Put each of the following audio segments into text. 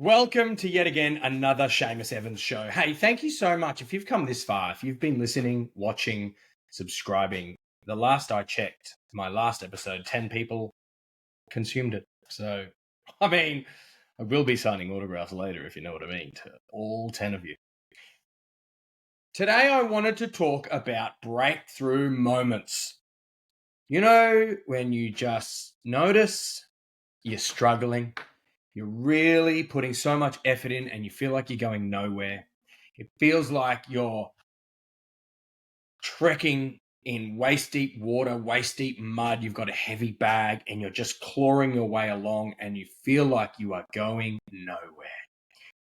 Welcome to yet again another Seamus Evans show. Hey, thank you so much. If you've come this far, if you've been listening, watching, subscribing, the last I checked, my last episode, 10 people consumed it. So, I will be signing autographs later, if you know what I mean, to all 10 of you. Today, I wanted to talk about breakthrough moments. You know, when you just notice you're struggling, you're really putting so much effort in and you feel like you're going nowhere. It feels like you're trekking in waist deep water, waist deep mud. You've got a heavy bag and you're just clawing your way along and you feel like you are going nowhere.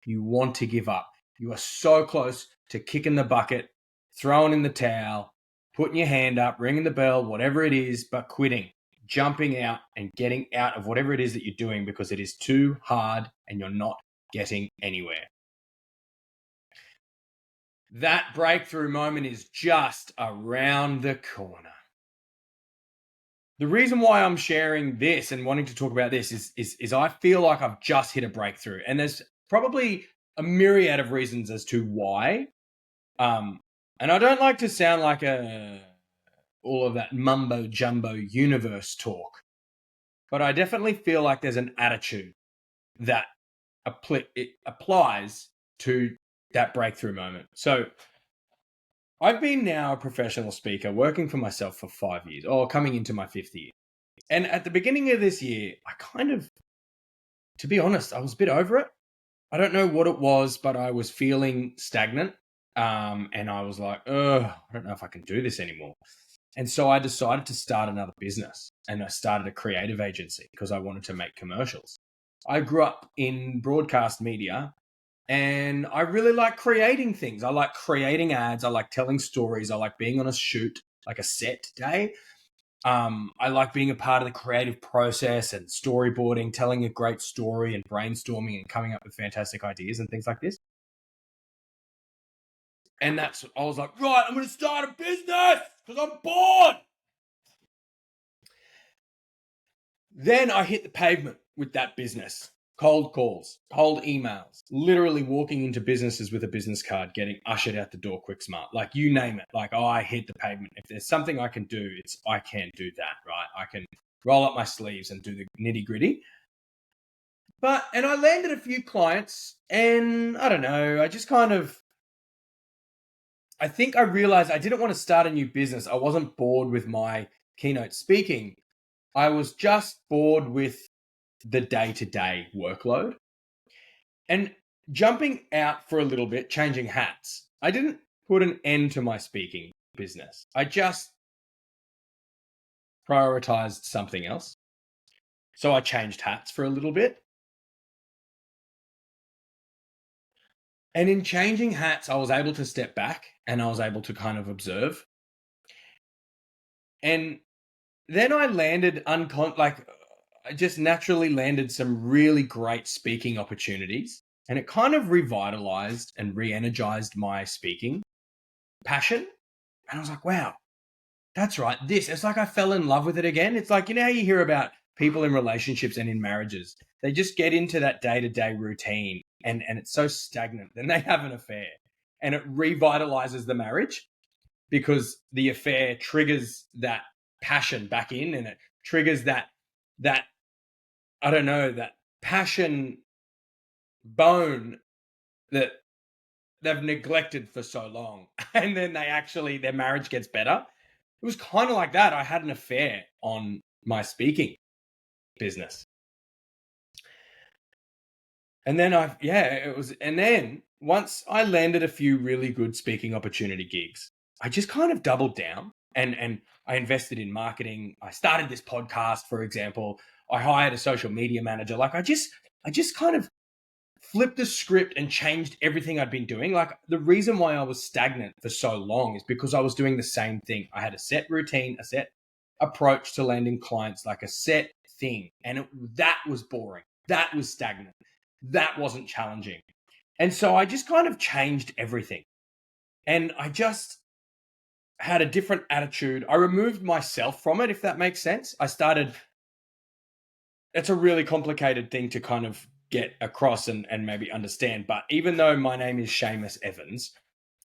You want to give up. You are so close to kicking the bucket, throwing in the towel, putting your hand up, ringing the bell, whatever it is, but quitting, jumping out and getting out of whatever it is that you're doing because it is too hard and you're not getting anywhere. That breakthrough moment is just around the corner. The reason why I'm sharing this and wanting to talk about this is I feel like I've just hit a breakthrough, and there's probably a myriad of reasons as to why. And I don't like to sound like all of that mumbo jumbo universe talk, but I definitely feel like there's an attitude that it applies to that breakthrough moment. So I've been now a professional speaker working for myself for 5 years, or coming into my fifth year. And at the beginning of this year, to be honest, I was a bit over it. I don't know what it was, but I was feeling stagnant. And I was like, I don't know if I can do this anymore. And so I decided to start another business, and I started a creative agency because I wanted to make commercials. I grew up in broadcast media, and I really like creating things. I like creating ads. I like telling stories. I like being on a shoot, like a set day. I like being a part of the creative process and storyboarding, telling a great story and brainstorming and coming up with fantastic ideas and things like this. And I was like, right, I'm going to start a business because I'm bored. Then I hit the pavement with that business. Cold calls, cold emails, literally walking into businesses with a business card, getting ushered out the door quick smart. Like, you name it. Like, I hit the pavement. If there's something I can do, I can do that, right? I can roll up my sleeves and do the nitty gritty. And I landed a few clients, and I don't know, I think I realized I didn't want to start a new business. I wasn't bored with my keynote speaking. I was just bored with the day-to-day workload. And jumping out for a little bit, changing hats. I didn't put an end to my speaking business. I just prioritized something else. So I changed hats for a little bit. And in changing hats, I was able to step back and I was able to kind of observe. And then I landed I just naturally landed some really great speaking opportunities, and it kind of revitalized and re-energized my speaking passion. And I was like, wow, that's right. It's like I fell in love with it again. It's like, you know how you hear about people in relationships and in marriages, they just get into that day-to-day routine and it's so stagnant. Then they have an affair and it revitalizes the marriage because the affair triggers that passion back in, and it triggers that I don't know, that passion bone that they've neglected for so long. And then their marriage gets better. It was kind of like that. I had an affair on my speaking business. And then once I landed a few really good speaking opportunity gigs, I just kind of doubled down and I invested in marketing. I started this podcast, for example. I hired a social media manager. Like I just kind of flipped the script and changed everything I'd been doing. Like, the reason why I was stagnant for so long is because I was doing the same thing. I had a set routine, a set approach to landing clients, like a set thing. And that was boring. That was stagnant. That wasn't challenging. And so I just kind of changed everything. And I just had a different attitude. I removed myself from it, if that makes sense. It's a really complicated thing to kind of get across and maybe understand. But even though my name is Seamus Evans,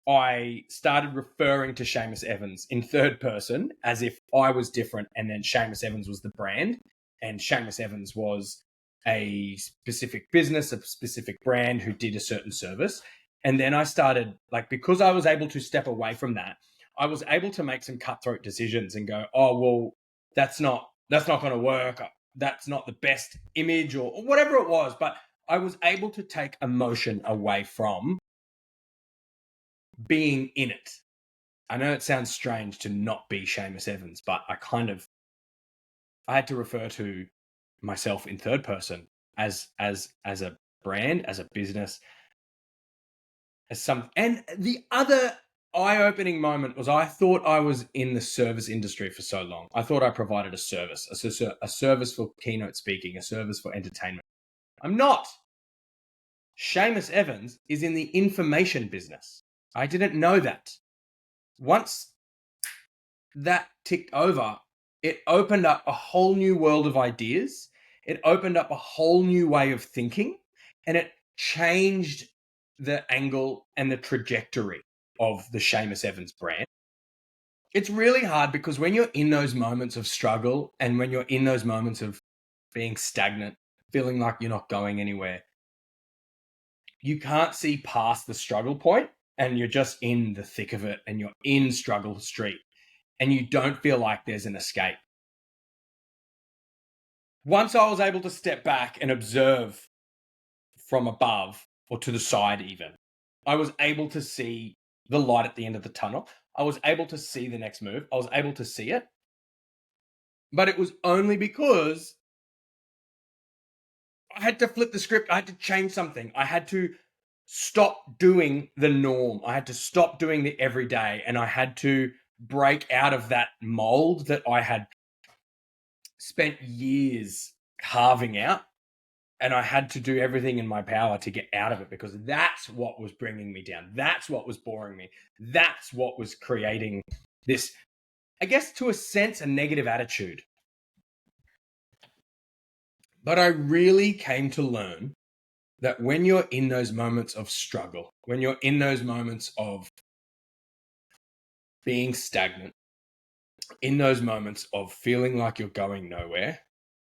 I started referring to Seamus Evans in third person as if I was different, and then Seamus Evans was the brand, and Seamus Evans was a specific business, a specific brand who did a certain service. And then I started, like, because I was able to step away from that, I was able to make some cutthroat decisions and go, oh, well, that's not going to work. That's not the best image or whatever it was. But I was able to take emotion away from being in it. I know it sounds strange to not be Seamus Evans, but I had to refer to myself in third person as a brand, as a business, as some. And the other eye-opening moment was I thought I was in the service industry for so long. I thought I provided a service for keynote speaking, a service for entertainment. I'm not. Seamus Evans is in the information business. I didn't know that. Once that ticked over, it opened up a whole new world of ideas. It opened up a whole new way of thinking, and it changed the angle and the trajectory of the Seamus Evans brand. It's really hard because when you're in those moments of struggle and when you're in those moments of being stagnant, feeling like you're not going anywhere, you can't see past the struggle point, and you're just in the thick of it, and you're in struggle street, and you don't feel like there's an escape. Once I was able to step back and observe from above or to the side even, I was able to see the light at the end of the tunnel. I was able to see the next move. I was able to see it. But it was only because I had to flip the script. I had to change something. I had to stop doing the norm. I had to stop doing the everyday, and I had to break out of that mold that I had spent years carving out. And I had to do everything in my power to get out of it, because that's what was bringing me down. That's what was boring me. That's what was creating this, I guess, to a sense, a negative attitude. But I really came to learn that when you're in those moments of struggle, when you're in those moments of being stagnant, in those moments of feeling like you're going nowhere,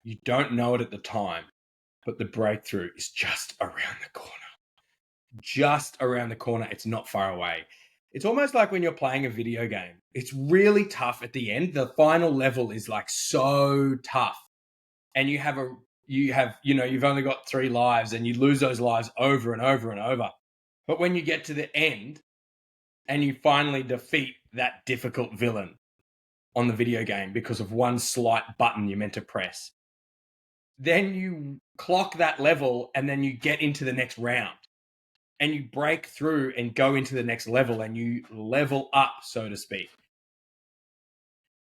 you don't know it at the time, but the breakthrough is just around the corner. Just around the corner. It's not far away. It's almost like when you're playing a video game. It's really tough at the end. The final level is like so tough. And you've only got 3 lives, and you lose those lives over and over and over. But when you get to the end and you finally defeat that difficult villain on the video game because of one slight button you meant to press, then you clock that level, and then you get into the next round. And you break through and go into the next level, and you level up, so to speak.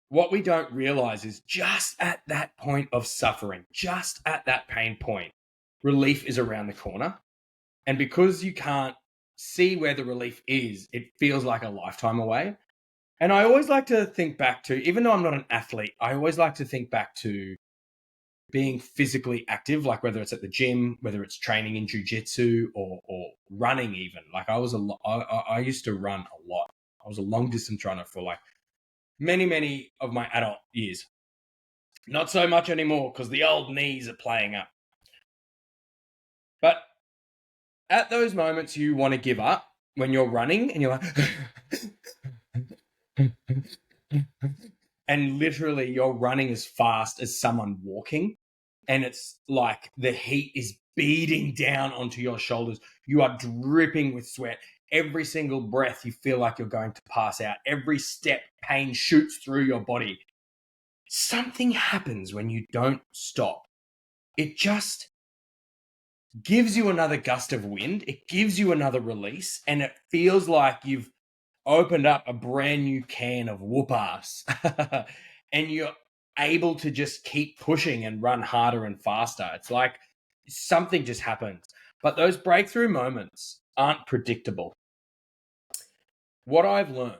What we don't realize is just at that point of suffering, just at that pain point, relief is around the corner. And because you can't see where the relief is, it feels like a lifetime away. And I always like to think back to, even though I'm not an athlete, I always like to think back to being physically active, like whether it's at the gym, whether it's training in jiu-jitsu or running even. Like I used to run a lot. I was a long distance runner for like many of my adult years. Not so much anymore because the old knees are playing up. But at those moments you want to give up when you're running and you're like and literally you're running as fast as someone walking, and it's like the heat is beating down onto your shoulders. You are dripping with sweat. Every single breath you feel like you're going to pass out. Every step, pain shoots through your body. Something happens when you don't stop. It just gives you another gust of wind. It gives you another release, and it feels like you've opened up a brand new can of whoop ass and you're able to just keep pushing and run harder and faster. It's like something just happens. But those breakthrough moments aren't predictable. What I've learned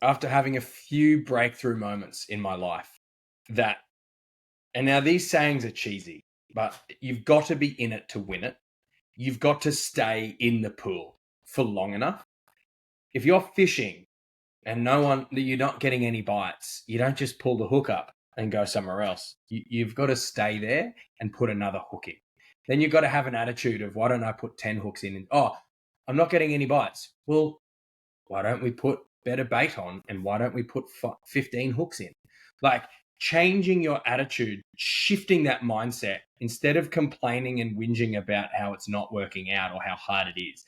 after having a few breakthrough moments in my life and now these sayings are cheesy, but you've got to be in it to win it. You've got to stay in the pool for long enough. If you're fishing and you're not getting any bites, you don't just pull the hook up and go somewhere else. You've got to stay there and put another hook in. Then you've got to have an attitude of, why don't I put 10 hooks in? And, oh, I'm not getting any bites. Well, why don't we put better bait on, and why don't we put 15 hooks in? Like, changing your attitude, shifting that mindset, instead of complaining and whinging about how it's not working out or how hard it is.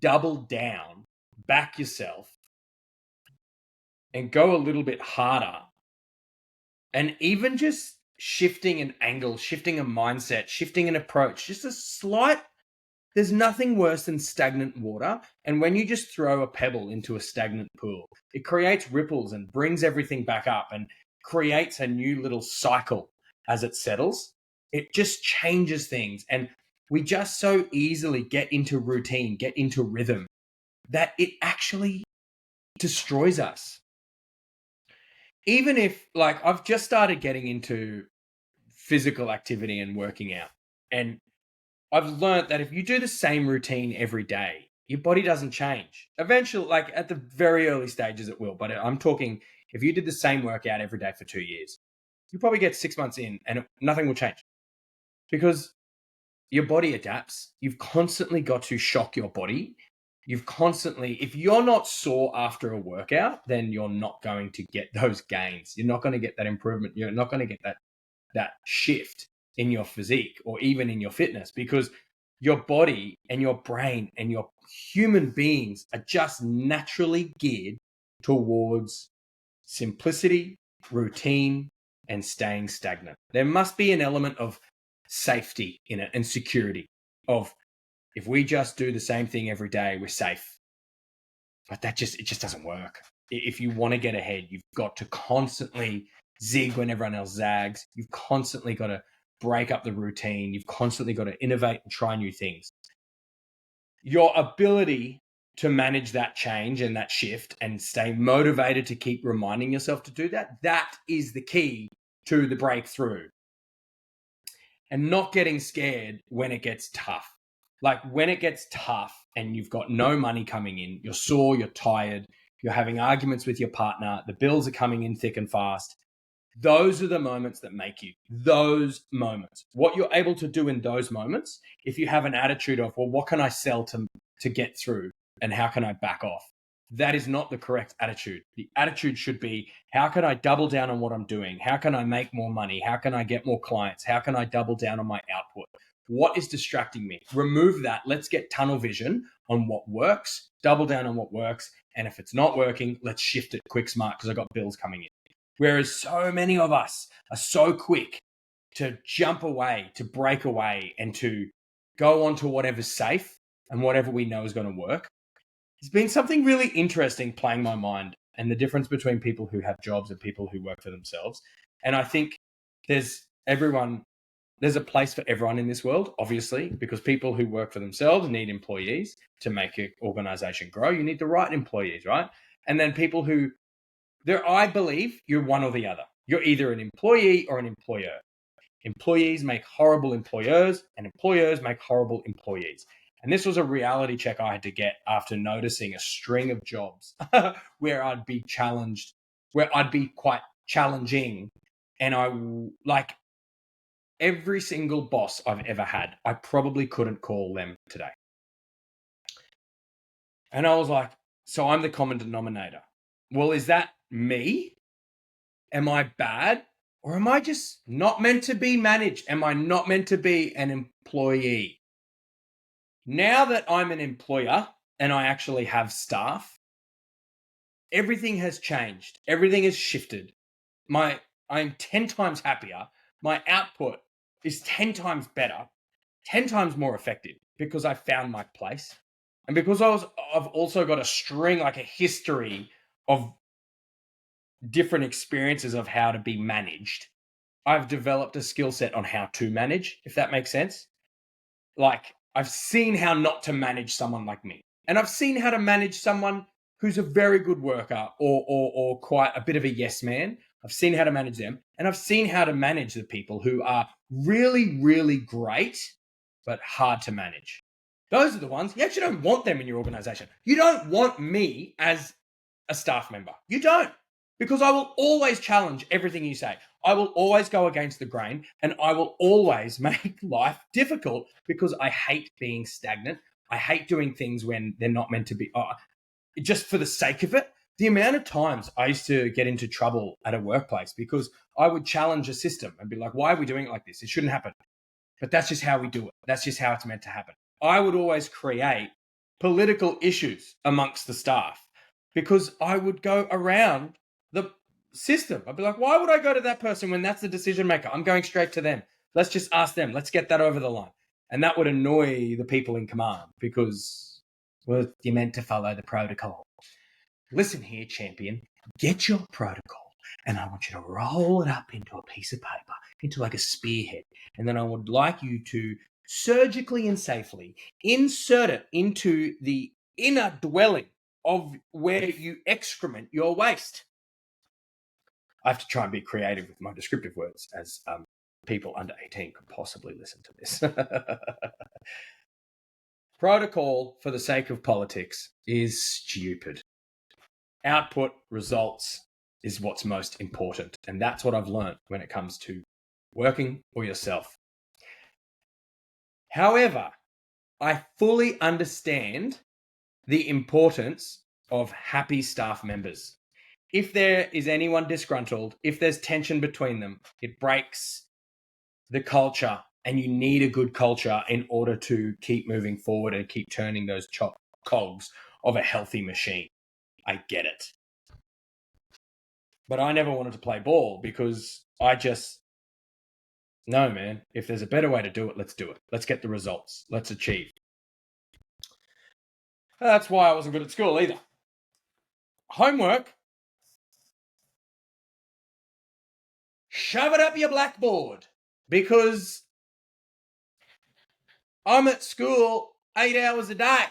Double down, back yourself, and go a little bit harder. And even just shifting an angle, shifting a mindset, shifting an approach, just a slight. There's nothing worse than stagnant water. And when you just throw a pebble into a stagnant pool, it creates ripples and brings everything back up and creates a new little cycle as it settles. It just changes things. And we just so easily get into routine, get into rhythm, that it actually destroys us. Even if, like, I've just started getting into physical activity and working out, and I've learned that if you do the same routine every day, your body doesn't change. Eventually, like at the very early stages, it will. But I'm talking, if you did the same workout every day for 2 years, you probably get 6 months in and nothing will change, because your body adapts. You've constantly got to shock your body. If you're not sore after a workout, then you're not going to get those gains. You're not going to get that improvement. You're not going to get that shift in your physique or even in your fitness, because your body and your brain and your human beings are just naturally geared towards simplicity, routine, and staying stagnant. There must be an element of safety in it and security of, if we just do the same thing every day, we're safe. But it just doesn't work. If you want to get ahead, you've got to constantly zig when everyone else zags. You've constantly got to break up the routine. You've constantly got to innovate and try new things. Your ability to manage that change and that shift and stay motivated to keep reminding yourself to do that, that is the key to the breakthrough. And not getting scared when it gets tough. Like when it gets tough and you've got no money coming in, you're sore, you're tired, you're having arguments with your partner, the bills are coming in thick and fast. Those are the moments that make you. Those moments. What you're able to do in those moments, if you have an attitude of, well, what can I sell to get through and how can I back off? That is not the correct attitude. The attitude should be, how can I double down on what I'm doing? How can I make more money? How can I get more clients? How can I double down on my output? What is distracting me? Remove that. Let's get tunnel vision on what works, double down on what works. And if it's not working, let's shift it quick, smart, because I've got bills coming in. Whereas so many of us are so quick to jump away, to break away, and to go on to whatever's safe and whatever we know is going to work. It's been something really interesting playing my mind, and the difference between people who have jobs and people who work for themselves. And I think there's a place for everyone in this world, obviously, because people who work for themselves need employees to make an organization grow. You need the right employees, right? And then people I believe you're one or the other. You're either an employee or an employer. Employees make horrible employers, and employers make horrible employees. And this was a reality check I had to get after noticing a string of jobs where I'd be challenged, where I'd be quite challenging. And like every single boss I've ever had, I probably couldn't call them today. And I was like, so I'm the common denominator. Well, is that me? Am I bad? Or am I just not meant to be managed? Am I not meant to be an employee? Now that I'm an employer and I actually have staff, everything has changed. Everything has shifted. I'm 10 times happier. My output is 10 times better, 10 times more effective, because I found my place. And because I've also got a string, like a history of different experiences of how to be managed. I've developed a skill set on how to manage, if that makes sense. Like, I've seen how not to manage someone like me. And I've seen how to manage someone who's a very good worker or quite a bit of a yes man. I've seen how to manage them, and I've seen how to manage the people who are really, really great, but hard to manage. Those are the ones you actually don't want them in your organization. You don't want me as a staff member. You don't, because I will always challenge everything you say. I will always go against the grain, and I will always make life difficult because I hate being stagnant. I hate doing things when they're not meant to be, just for the sake of it. The amount of times I used to get into trouble at a workplace because I would challenge a system and be like, why are we doing it like this? It shouldn't happen. But that's just how we do it. That's just how it's meant to happen. I would always create political issues amongst the staff because I would go around the system. I'd be like, why would I go to that person when that's the decision maker? I'm going straight to them. Let's just ask them. Let's get that over the line. And that would annoy the people in command because, well, you're meant to follow the protocol. Listen here, champion, get your protocol and I want you to roll it up into a piece of paper, into like a spearhead. And then I would like you to surgically and safely insert it into the inner dwelling of where you excrement your waste. I have to try and be creative with my descriptive words as people under 18 could possibly listen to this. Protocol for the sake of politics is stupid. Output, results is what's most important. And that's what I've learned when it comes to working for yourself. However, I fully understand the importance of happy staff members. If there is anyone disgruntled, if there's tension between them, it breaks the culture, and you need a good culture in order to keep moving forward and keep turning those cogs of a healthy machine. I get it. But I never wanted to play ball because no, man, if there's a better way to do it, let's do it. Let's get the results. Let's achieve. That's why I wasn't good at school either. Homework. Shove it up your blackboard because I'm at school 8 hours a day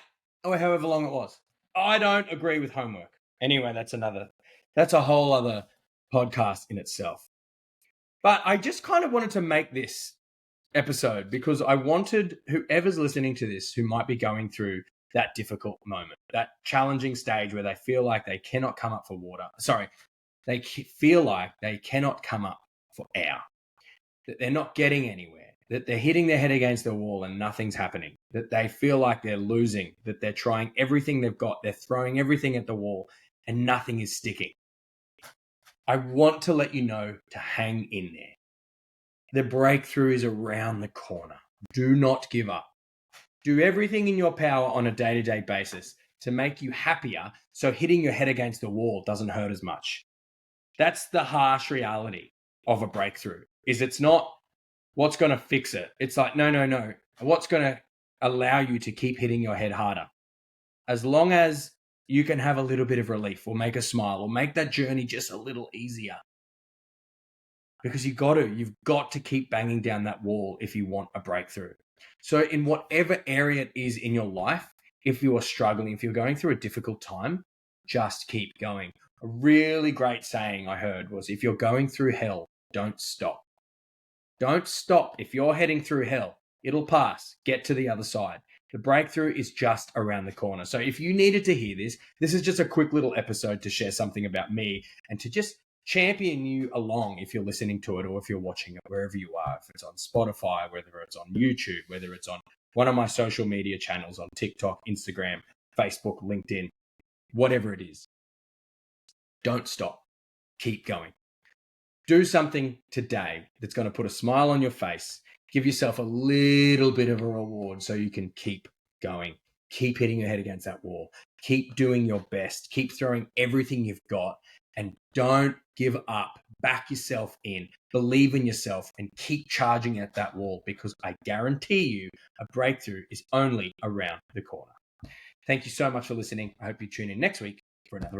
or however long it was. I don't agree with homework. Anyway, that's a whole other podcast in itself. But I just kind of wanted to make this episode because I wanted whoever's listening to this who might be going through that difficult moment, that challenging stage where they feel like they cannot come up for water. Sorry, they feel like they cannot come up for air, that they're not getting anywhere, that they're hitting their head against the wall and nothing's happening, that they feel like they're losing, that they're trying everything they've got, they're throwing everything at the wall and nothing is sticking. I want to let you know to hang in there. The breakthrough is around the corner. Do not give up. Do everything in your power on a day-to-day basis to make you happier so hitting your head against the wall doesn't hurt as much. That's the harsh reality of a breakthrough. It's not what's going to fix it. It's like, no. What's going to allow you to keep hitting your head harder? As long as you can have a little bit of relief or make a smile or make that journey just a little easier. Because you've got to keep banging down that wall if you want a breakthrough. So in whatever area it is in your life, if you are struggling, if you're going through a difficult time, just keep going. A really great saying I heard was, if you're going through hell, don't stop. Don't stop. If you're heading through hell, it'll pass. Get to the other side. The breakthrough is just around the corner. So if you needed to hear this, this is just a quick little episode to share something about me and to just champion you along if you're listening to it or if you're watching it, wherever you are, if it's on Spotify, whether it's on YouTube, whether it's on one of my social media channels on TikTok, Instagram, Facebook, LinkedIn, whatever it is. Don't stop. Keep going. Do something today that's going to put a smile on your face. Give yourself a little bit of a reward so you can keep going. Keep hitting your head against that wall. Keep doing your best. Keep throwing everything you've got and don't give up. Back yourself in. Believe in yourself and keep charging at that wall because I guarantee you a breakthrough is only around the corner. Thank you so much for listening. I hope you tune in next week for another